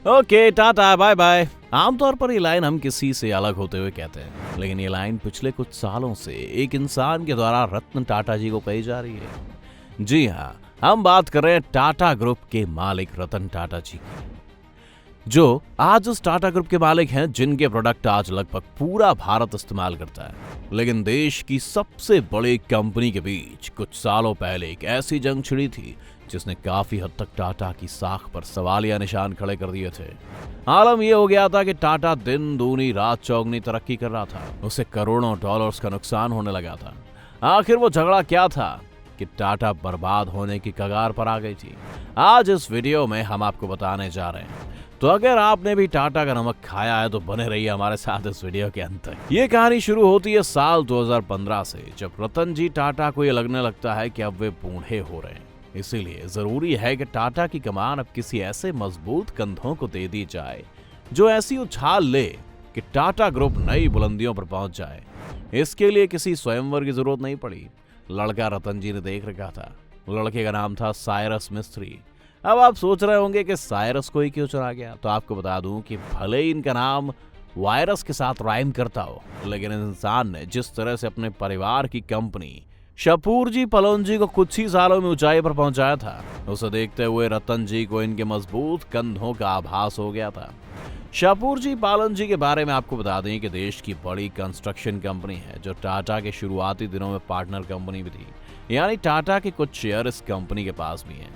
Okay tata bye bye. आमतौर पर ये लाइन हम किसी से अलग होते हुए कहते हैं, लेकिन ये लाइन पिछले कुछ सालों से एक इंसान के द्वारा रतन टाटा जी को कही जा रही है। जी हाँ, हम बात कर रहे हैं टाटा ग्रुप के मालिक रतन टाटा जी की, जो आज उस टाटा ग्रुप के मालिक हैं जिनके प्रोडक्ट आज लगभग पूरा भारत इस्तेमाल करता है। लेकिन देश की सबसे बड़ी कंपनी के बीच कुछ सालों पहले एक ऐसी जंग छिड़ी थी जिसने काफी हद तक टाटा की साख पर सवालिया निशान खड़े कर दिए थे। आलम यह हो गया था कि टाटा दिन दूनी रात चौगनी तरक्की कर रहा था, उसे करोड़ों डॉलर्स का नुकसान होने लगा था। आखिर वो झगड़ा क्या था कि टाटा बर्बाद होने की कगार पर आ गई थी। आज इस वीडियो में हम आपको बताने जा रहे हैं। तो अगर आपने भी टाटा का नमक खाया है तो बने रहिए हमारे साथ इस वीडियो के अंत तक। ये कहानी शुरू होती है साल 2015 से, जब रतन जी टाटा को ये लगने लगता है कि अब वे बूढ़े हो रहे हैं। इसीलिए जरूरी है कि टाटा की कमान अब किसी ऐसे मजबूत कंधों को दे दी जाए जो ऐसी उछाल ले कि टाटा ग्रुप नई बुलंदियों पर पहुंच जाए। इसके लिए किसी स्वयंवर की जरूरत नहीं पड़ी। लड़का रतन जी ने देख रखा था। लड़के का नाम था साइरस मिस्त्री। अब आप सोच रहे होंगे कि साइरस को ही क्यों चुना गया, तो आपको बता दूं कि भले ही इनका नाम वायरस के साथ राइम करता हो, लेकिन इस इंसान ने जिस तरह से अपने परिवार की कंपनी शापूरजी पलोनजी को कुछ ही सालों में ऊंचाई पर पहुंचाया था, उसे देखते हुए रतन जी को इनके मजबूत कंधों का आभास हो गया था। शापूरजी पालनजी के बारे में आपको बता दें कि देश की बड़ी कंस्ट्रक्शन कंपनी है, जो टाटा के शुरुआती दिनों में पार्टनर कंपनी भी थी। यानी टाटा के कुछ शेयर इस कंपनी के पास भी हैं।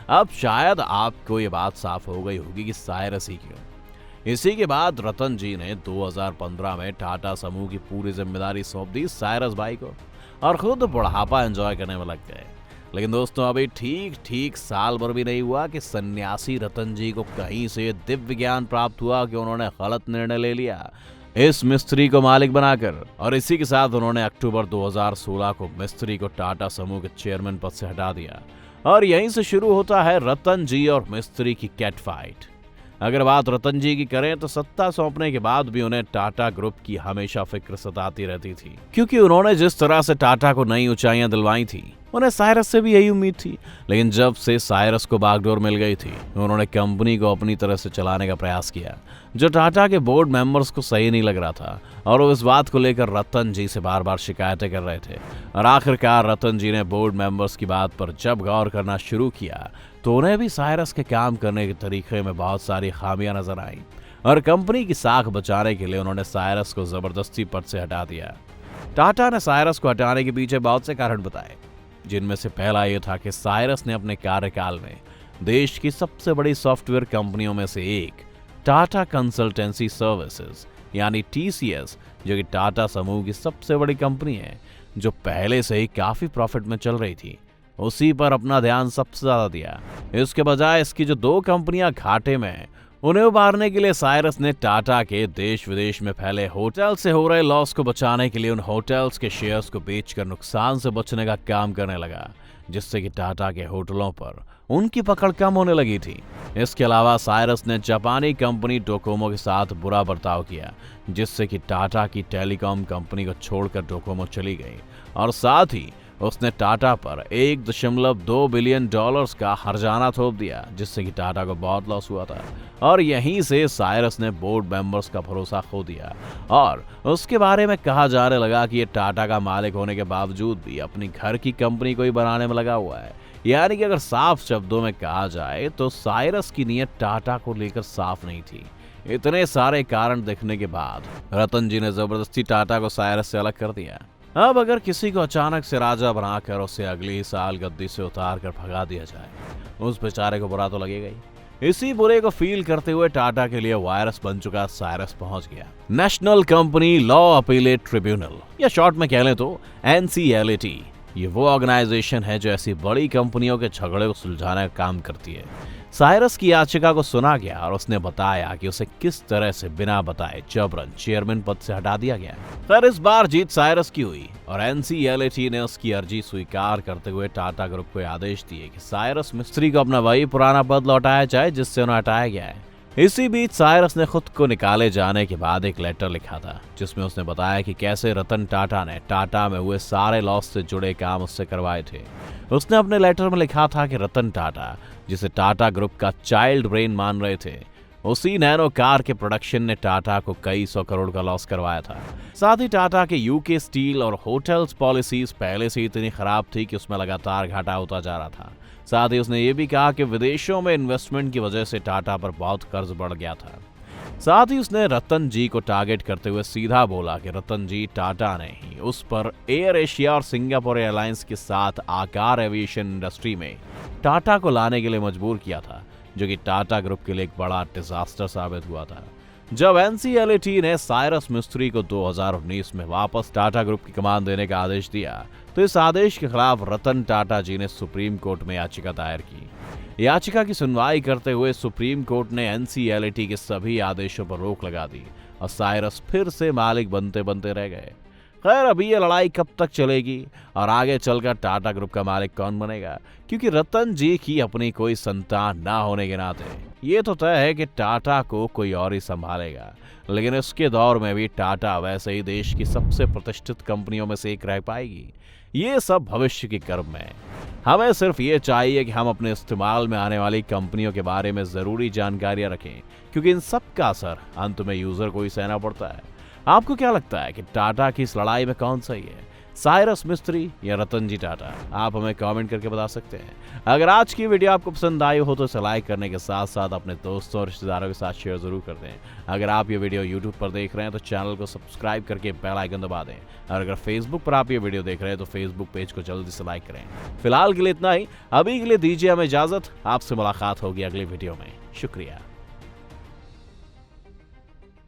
अब शायद आपको ये बात साफ हो गई होगी कि साइरस ही क्यों। इसी के बाद रतन जी ने 2015 में टाटा समूह की पूरी जिम्मेदारी सौंप दी साइरस भाई को और खुद बुढ़ापा एंजॉय करने में लग गए। लेकिन दोस्तों, अभी ठीक साल भर भी नहीं हुआ कि सन्यासी रतन जी को कहीं से दिव्य ज्ञान प्राप्त हुआ कि उन्होंने गलत निर्णय ले लिया इस मिस्त्री को मालिक बनाकर। और इसी के साथ उन्होंने अक्टूबर 2016 को मिस्त्री को टाटा समूह के चेयरमैन पद से हटा दिया। और यहीं से शुरू होता है रतन जी और मिस्त्री की कैट फाइट। अगर बात रतन जी की करें तो सत्ता सौंपने के बाद भी उन्हें टाटा ग्रुप की हमेशा फिक्र सताती रहती थी, क्योंकि उन्होंने जिस तरह से टाटा को नई ऊंचाइयां दिलवाई थी, उन्हें साइरस से भी यही उम्मीद थी। लेकिन जब से साइरस को बागडोर मिल गई थी, उन्होंने कंपनी को अपनी तरह से चलाने का प्रयास किया, जो टाटा के बोर्ड मेंबर्स को सही नहीं लग रहा था। और वो इस बात को लेकर रतन जी से बार बार शिकायतें कर रहे थे। और आखिरकार रतन जी ने बोर्ड मेंबर्स की बात पर जब गौर करना शुरू किया तो उन्हें भी साइरस के काम करने के तरीके में बहुत सारी खामियां नजर आईं। और कंपनी की साख बचाने के लिए उन्होंने साइरस को जबरदस्ती पद से हटा दिया। टाटा ने साइरस को हटाने के पीछे बहुत से कारण बताए, जिनमें से पहला यह था कि साइरस ने अपने कार्यकाल में देश की सबसे बड़ी सॉफ्टवेयर कंपनियों में से एक टाटा कंसल्टेंसी सर्विसेज यानी TCS, जो कि टाटा समूह की सबसे बड़ी कंपनी है, जो पहले से ही काफी प्रॉफिट में चल रही थी, उसी पर अपना ध्यान सबसे ज्यादा दिया। इसके बजाय इसकी जो दो कंपनियां घाटे में हैं, उन्हें उबारने के लिए साइरस ने टाटा के देश विदेश में फैले होटल से हो रहे लॉस को बचाने के लिए उन होटल्स के शेयर्स को बेचकर नुकसान से बचने का काम करने लगा, जिससे कि टाटा के होटलों पर उनकी पकड़ कम होने लगी थी। इसके अलावा साइरस ने जापानी कंपनी डोकोमो के साथ बुरा बर्ताव किया, जिससे कि टाटा की टेलीकॉम कंपनी को छोड़कर डोकोमो चली गई। और साथ ही उसने टाटा पर $1.2 बिलियन का हर्जाना थोप दिया, जिससे कि टाटा को बहुत लॉस हुआ था। और यहीं से साइरस ने बोर्ड मेंबर्स का भरोसा खो दिया और उसके बारे में कहा जाने लगा कि ये टाटा का मालिक होने के बावजूद भी अपनी घर की कंपनी को ही बनाने में लगा हुआ है। यानी कि अगर साफ शब्दों में कहा जाए तो साइरस की नीयत टाटा को लेकर साफ नहीं थी। इतने सारे कारण देखने के बाद रतन जी ने जबरदस्ती टाटा को साइरस से अलग कर दिया। अब अगर किसी को अचानक से राजा बनाकर उसे अगले ही साल गद्दी से उतार कर भगा दिया जाए, उस बेचारे को बुरा तो लगेगा ही। इसी बुरे को फील करते हुए टाटा के लिए वायरस बन चुका साइरस पहुंच गया national company law appellate tribunal, या शॉर्ट में कह लें तो NCLAT। ये वो ऑर्गेनाइजेशन है जो ऐसी बड़ी कंपनियों के झगड़े को सुलझाने का काम करती है। साइरस की याचिका को सुना गया और उसने बताया कि उसे किस तरह से बिना बताए जबरन चेयरमैन पद से हटा दिया गया। पर इस बार जीत साइरस की हुई और NCLAT ने उसकी अर्जी स्वीकार करते हुए टाटा ग्रुप को आदेश दिए कि साइरस मिस्त्री को अपना वही पुराना पद लौटाया जाए जिससे उन्हें हटाया गया है। इसी बीच साइरस ने खुद को निकाले जाने के बाद एक लेटर लिखा था, जिसमें उसने बताया कि कैसे रतन टाटा ने टाटा में हुए सारे लॉस से जुड़े काम उससे करवाए थे। उसने अपने लेटर में लिखा था कि रतन टाटा, जिसे टाटा ग्रुप का चाइल्ड ब्रेन मान रहे थे, उसी नैनो कार के प्रोडक्शन ने टाटा को कई 100 करोड़ का लॉस करवाया था। साथ ही टाटा के यूके स्टील और होटल्स पॉलिसीज पहले से इतनी खराब थी कि उसमें लगातार घाटा होता जा रहा था। साथ ही उसने ये भी कहा कि विदेशों में इन्वेस्टमेंट की वजह से टाटा पर बहुत कर्ज बढ़ गया था। साथ ही उसने रतन जी को टारगेट करते हुए सीधा बोला कि रतन जी टाटा ने ही उस पर एयर एशिया और सिंगापुर एयरलाइंस के साथ आकार एविएशन इंडस्ट्री में टाटा को लाने के लिए मजबूर किया था, जो कि टाटा ग्रुप के लिए एक बड़ा डिजास्टर साबित हुआ था। जब एनसीएलटी ने साइरस मिस्त्री को 2019 में वापस टाटा ग्रुप की कमान देने का आदेश दिया, तो इस आदेश के खिलाफ रतन टाटा जी ने सुप्रीम कोर्ट में याचिका दायर की। याचिका की सुनवाई करते हुए सुप्रीम कोर्ट ने एनसीएलटी के सभी आदेशों पर रोक लगा दी और साइरस फिर से मालिक बनते बनते रह गए। खैर, अभी ये लड़ाई कब तक चलेगी और आगे चलकर टाटा ग्रुप का मालिक कौन बनेगा, क्योंकि रतन जी की अपनी कोई संतान ना होने के नाते ये तो तय है कि टाटा को कोई और ही संभालेगा। लेकिन इसके दौर में भी टाटा वैसे ही देश की सबसे प्रतिष्ठित कंपनियों में से एक रह पाएगी। ये सब भविष्य की कर्म है। हमें सिर्फ ये चाहिए कि हम अपने इस्तेमाल में आने वाली कंपनियों के बारे में जरूरी जानकारियां रखें, क्योंकि इन सब का असर अंत में यूजर को ही सहना पड़ता है। आपको क्या लगता है कि टाटा की इस लड़ाई में कौन सही है, साइरस मिस्त्री या रतन जी टाटा? आप हमें कमेंट करके बता सकते हैं। अगर आज की वीडियो आपको पसंद आई हो तो इसे लाइक करने के साथ साथ अपने दोस्तों और रिश्तेदारों के साथ शेयर जरूर कर दें। अगर आप ये वीडियो यूट्यूब पर देख रहे हैं तो चैनल को सब्सक्राइब करके बेल आइकन दबा दें, और अगर फेसबुक पर आप ये वीडियो देख रहे हैं तो फेसबुक पेज को जल्दी से लाइक करें। फिलहाल के लिए इतना ही। अभी के लिए दीजिए हमें इजाजत। आपसे मुलाकात होगी अगली वीडियो में। शुक्रिया।